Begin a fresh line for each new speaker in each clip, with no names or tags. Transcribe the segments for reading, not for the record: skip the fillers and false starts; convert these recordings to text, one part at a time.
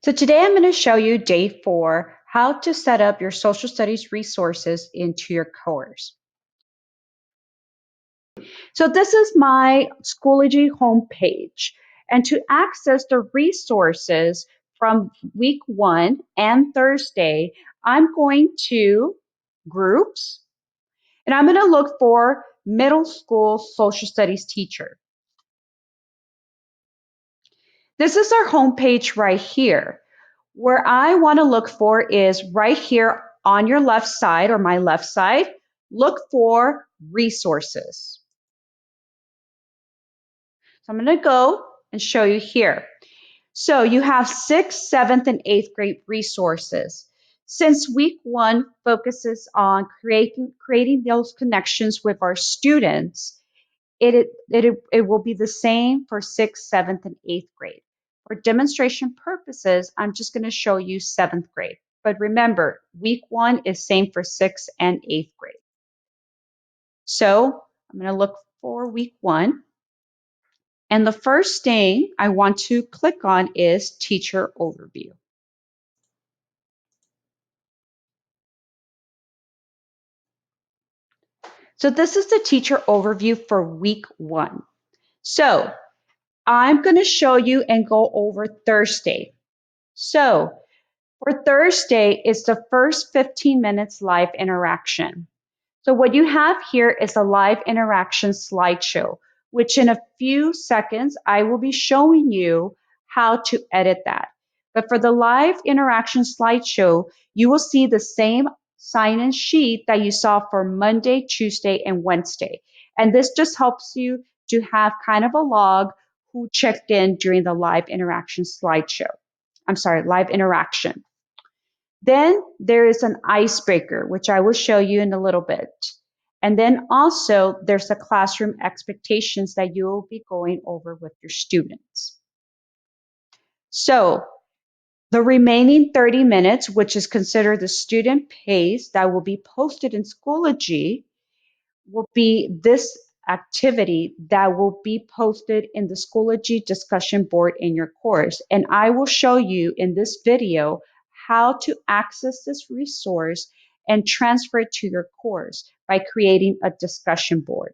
So today I'm going to show you day 4, how to set up your social studies resources into your course. So this is my Schoology homepage. And to access the resources from week 1 and Thursday, I'm going to groups and I'm going to look for middle school social studies teacher. This is our homepage right here. Where I want to look for is right here on your left side or my left side. Look for resources. So I'm going to go and show you here. So you have 6th, 7th, and 8th grade resources. Since week 1 focuses on creating those connections with our students, it will be the same for 6th, 7th, and 8th grade. For demonstration purposes, I'm just going to show you 7th grade. But remember, week 1 is same for 6th and 8th grade. So I'm going to look for week 1. And the first thing I want to click on is teacher overview. So this is the teacher overview for week 1. So I'm going to show you and go over Thursday. So for Thursday, it's the first 15 minutes live interaction. So what you have here is a live interaction slideshow, which in a few seconds, I will be showing you how to edit that. But for the live interaction slideshow, you will see the same sign-in sheet that you saw for Monday, Tuesday, and Wednesday. And this just helps you to have kind of a log who checked in during the live interaction slideshow. I'm sorry, live interaction. Then there is an icebreaker, which I will show you in a little bit. And then also there's the classroom expectations that you will be going over with your students. So the remaining 30 minutes, which is considered the student pace that will be posted in Schoology, will be this activity that will be posted in the Schoology discussion board in your course. And I will show you in this video how to access this resource and transfer it to your course by creating a discussion board.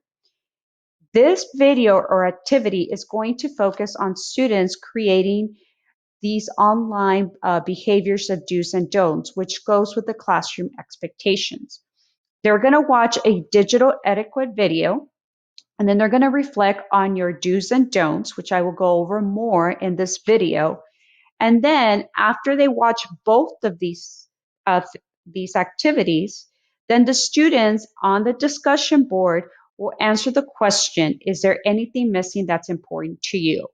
This video or activity is going to focus on students creating these online behaviors of do's and don'ts, which goes with the classroom expectations. They're going to watch a digital etiquette video, and then they're going to reflect on your do's and don'ts, which I will go over more in this video. And then after they watch both of these activities, then the students on the discussion board will answer the question, is there anything missing that's important to you?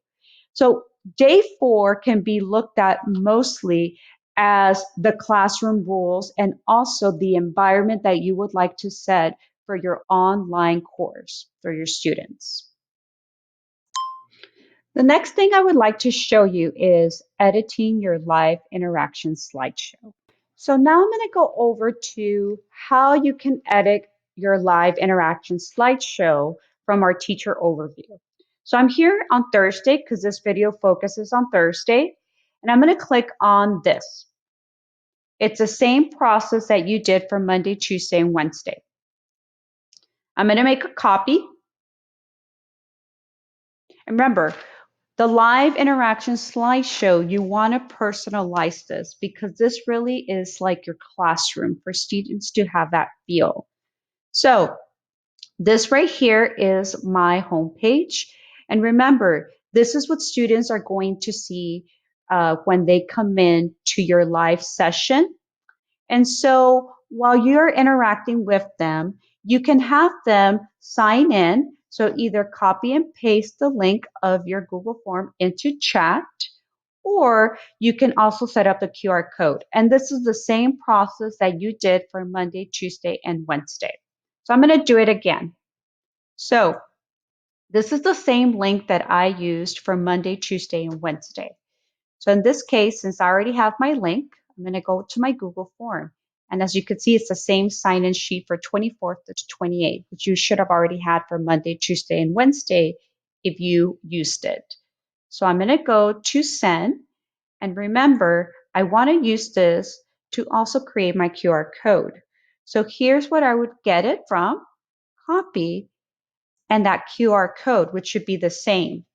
So day 4 can be looked at mostly as the classroom rules and also the environment that you would like to set for your online course for your students. The next thing I would like to show you is editing your live interaction slideshow. So now I'm going to go over to how you can edit your live interaction slideshow from our teacher overview. So I'm here on Thursday because this video focuses on Thursday, and I'm going to click on this. It's the same process that you did for Monday, Tuesday, and Wednesday. I'm going to make a copy. And remember, the live interaction slideshow, you want to personalize this because this really is like your classroom for students to have that feel. So this right here is my homepage. And remember, this is what students are going to see when they come in to your live session. And so while you're interacting with them, you can have them sign in. So either copy and paste the link of your Google form into chat, or you can also set up the QR code. And this is the same process that you did for Monday, Tuesday, and Wednesday. So I'm going to do it again. So this is the same link that I used for Monday, Tuesday, and Wednesday. So in this case, since I already have my link, I'm going to go to my Google form. And as you can see, it's the same sign-in sheet for 24th to 28th, which you should have already had for Monday, Tuesday, and Wednesday if you used it. So I'm going to go to send. And remember, I want to use this to also create my QR code. So here's what I would get it from, copy, and that QR code, which should be the same.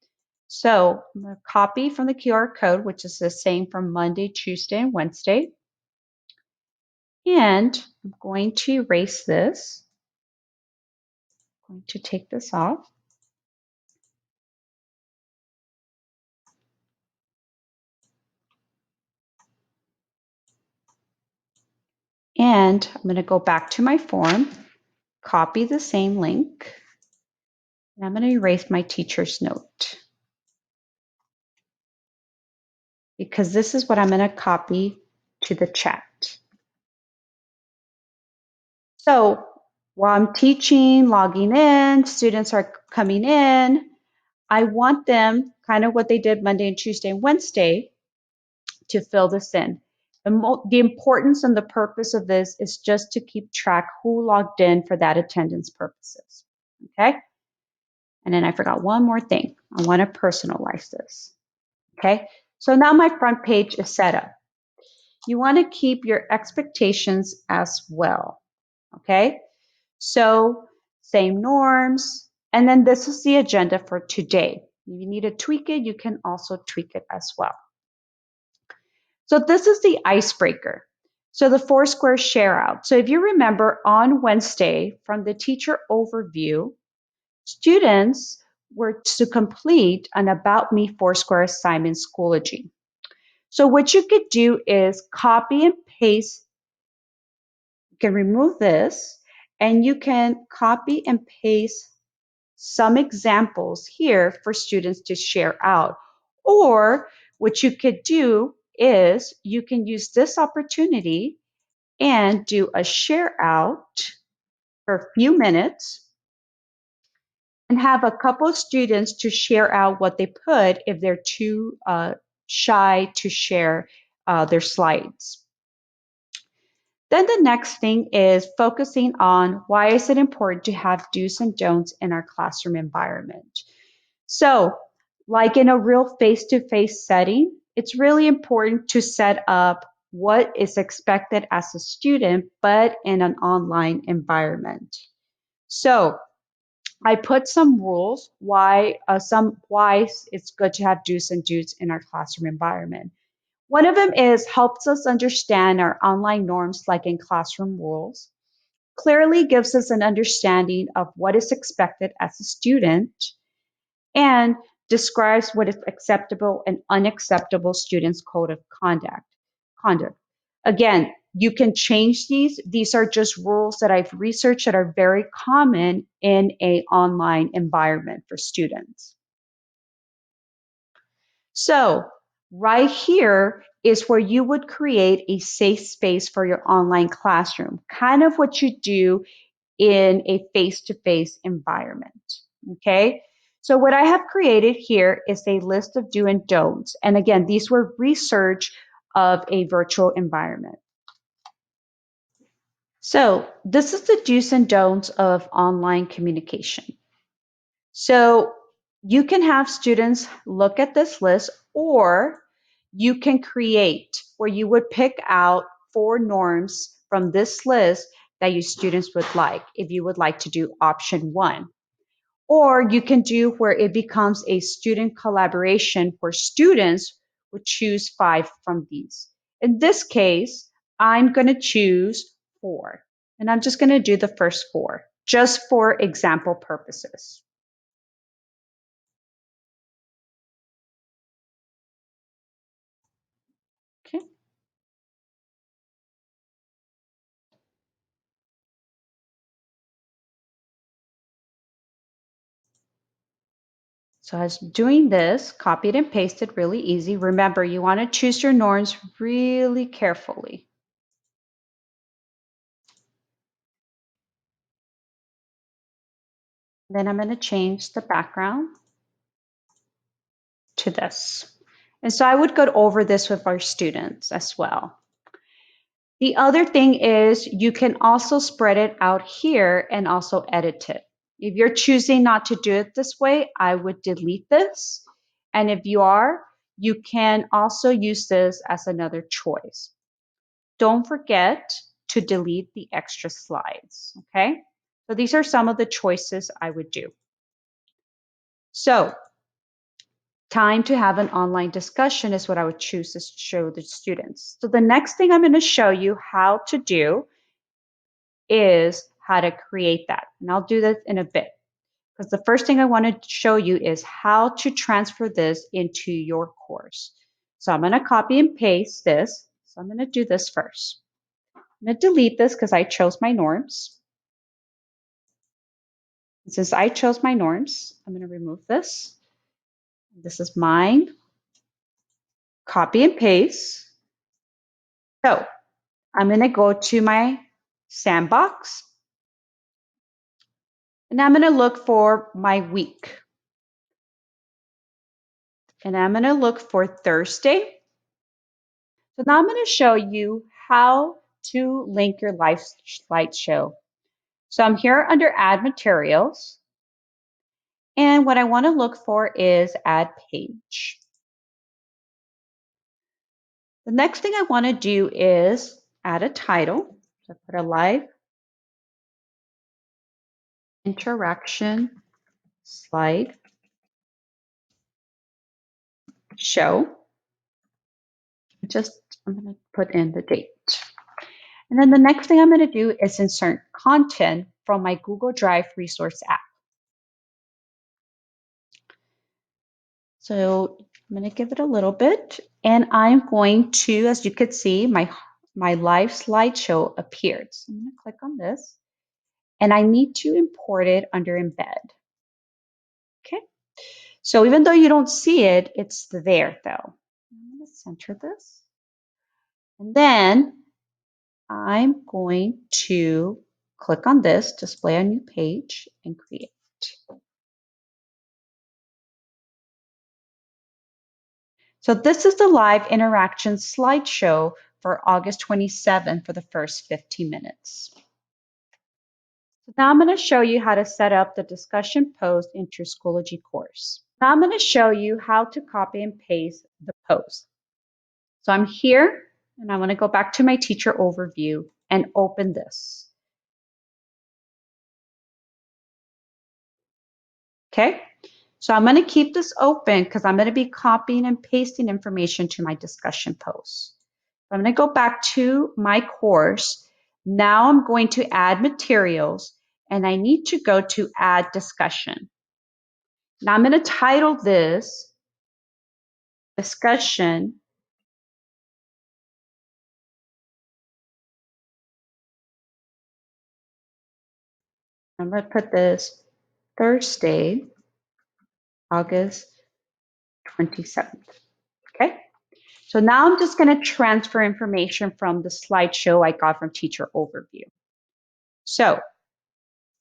So I'm going to copy from the QR code, which is the same from Monday, Tuesday, and Wednesday. And I'm going to erase this. I'm going to take this off. And I'm going to go back to my form, copy the same link, and I'm going to erase my teacher's note because this is what I'm going to copy to the chat. So while I'm teaching, logging in, students are coming in, I want them, kind of what they did Monday and Tuesday and Wednesday, to fill this in. The importance and the purpose of this is just to keep track who logged in for that attendance purposes. Okay? And then I forgot one more thing. I want to personalize this. Okay? So now my front page is set up. You want to keep your expectations as well. Okay? So same norms. And then this is the agenda for today. If you need to tweak it, you can also tweak it as well. So this is the icebreaker. So the Foursquare share out. So if you remember on Wednesday from the teacher overview, students were to complete an About Me Foursquare assignment Schoology. So what you could do is copy and paste. You can remove this and you can copy and paste some examples here for students to share out. Or what you could do is you can use this opportunity and do a share out for a few minutes and have a couple of students to share out what they put if they're too shy to share their slides. Then the next thing is focusing on why is it important to have do's and don'ts in our classroom environment. So, like in a real face-to-face setting, it's really important to set up what is expected as a student, but in an online environment. So, I put some rules why it's good to have do's and don'ts in our classroom environment. One of them is helps us understand our online norms like in classroom rules. Clearly gives us an understanding of what is expected as a student and describes what is acceptable and unacceptable students' code of conduct. Again, you can change these. These are just rules that I've researched that are very common in a online environment for students. So right here is where you would create a safe space for your online classroom, kind of what you do in a face-to-face environment. Okay. So what I have created here is a list of do and don'ts. And again, these were research of a virtual environment. So this is the do's and don'ts of online communication. So you can have students look at this list, or you can create where you would pick out 4 norms from this list that your students would like, if you would like to do option 1. Or you can do where it becomes a student collaboration where students would choose 5 from these. In this case, I'm going to choose 4. And I'm just going to do the first 4, just for example purposes. Okay. So as doing this, copied and pasted really easy. Remember, you want to choose your norms really carefully. Then I'm going to change the background to this. And so I would go over this with our students as well. The other thing is you can also spread it out here and also edit it. If you're choosing not to do it this way, I would delete this. And if you are, You can also use this as another choice. Don't forget to delete the extra slides, okay? So these are some of the choices I would do. So time to have an online discussion is what I would choose to show the students. So the next thing I'm going to show you how to do is how to create that. And I'll do that in a bit because the first thing I want to show you is how to transfer this into your course. So I'm going to copy and paste this. So I'm going to do this first. I'm going to delete this because I chose my norms. And since I chose my norms, I'm going to remove this. This is mine. Copy and paste. So I'm going to go to my sandbox and I'm going to look for my week. And I'm going to look for Thursday. So now I'm going to show you how to link your live slideshow. So I'm here under Add Materials. And what I want to look for is Add Page. The next thing I want to do is add a title. So put a live interaction slide show. I'm going to put in the date. And then the next thing I'm going to do is insert content from my Google Drive resource app. So I'm going to give it a little bit. And I'm going to, as you could see, my live slideshow appeared. So I'm going to click on this. And I need to import it under embed. Okay. So even though you don't see it, it's there though. I'm going to center this. And then I'm going to click on this, display a new page, and create. So this is the live interaction slideshow for August 27 for the first 15 minutes. So now I'm going to show you how to set up the discussion post into your Schoology course. Now I'm going to show you how to copy and paste the post. So I'm here and I want to go back to my teacher overview and open this. Okay, so I'm going to keep this open because I'm going to be copying and pasting information to my discussion post. I'm going to go back to my course. Now I'm going to add materials and I need to go to add discussion. Now I'm going to title this discussion I'm going to put this Thursday, August 27th. Okay. So now I'm just going to transfer information from the slideshow I got from Teacher Overview. So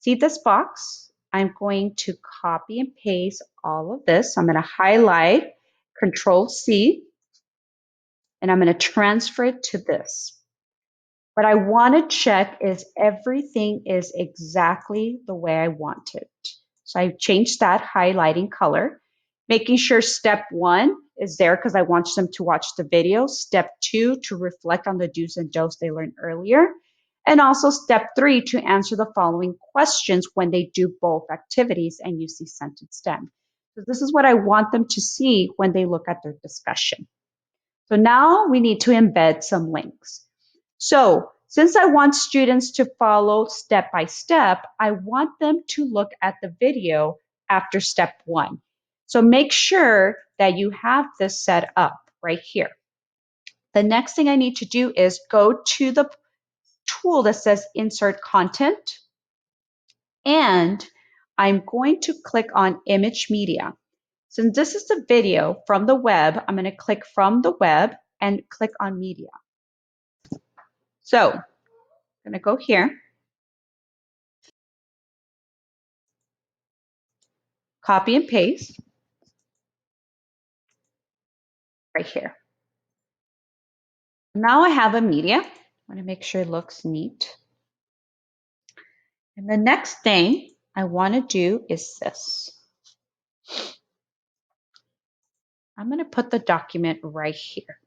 see this box? I'm going to copy and paste all of this. I'm going to highlight, Control C, and I'm going to transfer it to this. What I want to check is everything is exactly the way I want it. So I've changed that highlighting color, making sure step 1 is there because I want them to watch the video. Step 2 to reflect on the do's and don'ts they learned earlier. And also step 3 to answer the following questions when they do both activities and use the sentence stem. So this is what I want them to see when they look at their discussion. So now we need to embed some links. So since I want students to follow step by step, I want them to look at the video after step 1. So make sure that you have this set up right here. The next thing I need to do is go to the tool that says Insert Content, and I'm going to click on Image Media. Since this is the video from the web, I'm going to click from the web and click on Media. So I'm going to go here, copy and paste right here. Now I have a media. I want to make sure it looks neat. And the next thing I want to do is this. I'm going to put the document right here.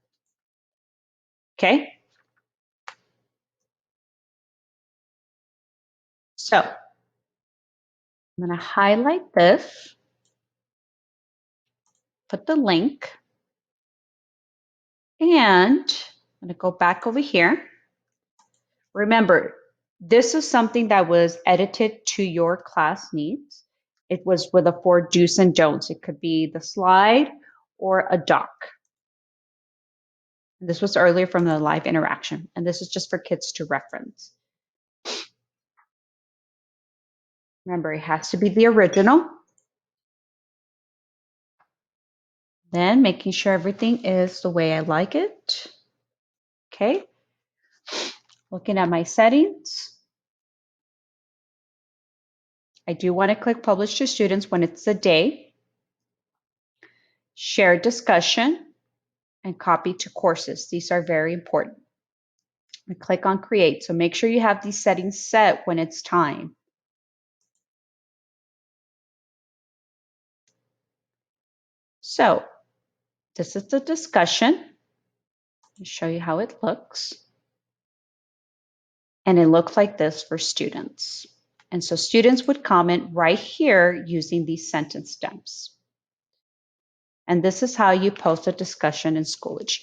Okay. So I'm going to highlight this, put the link, and I'm going to go back over here. Remember, this is something that was edited to your class needs. It was with a 4 do's and don'ts. It could be the slide or a doc. This was earlier from the live interaction, and this is just for kids to reference. Remember, it has to be the original. Then making sure everything is the way I like it. Okay. Looking at my settings. I do want to click publish to students when it's a day. Share discussion and copy to courses. These are very important. I click on create. So make sure you have these settings set when it's time. So this is the discussion. Let me show you how it looks. And it looks like this for students. And so students would comment right here using these sentence stems. And this is how you post a discussion in Schoology.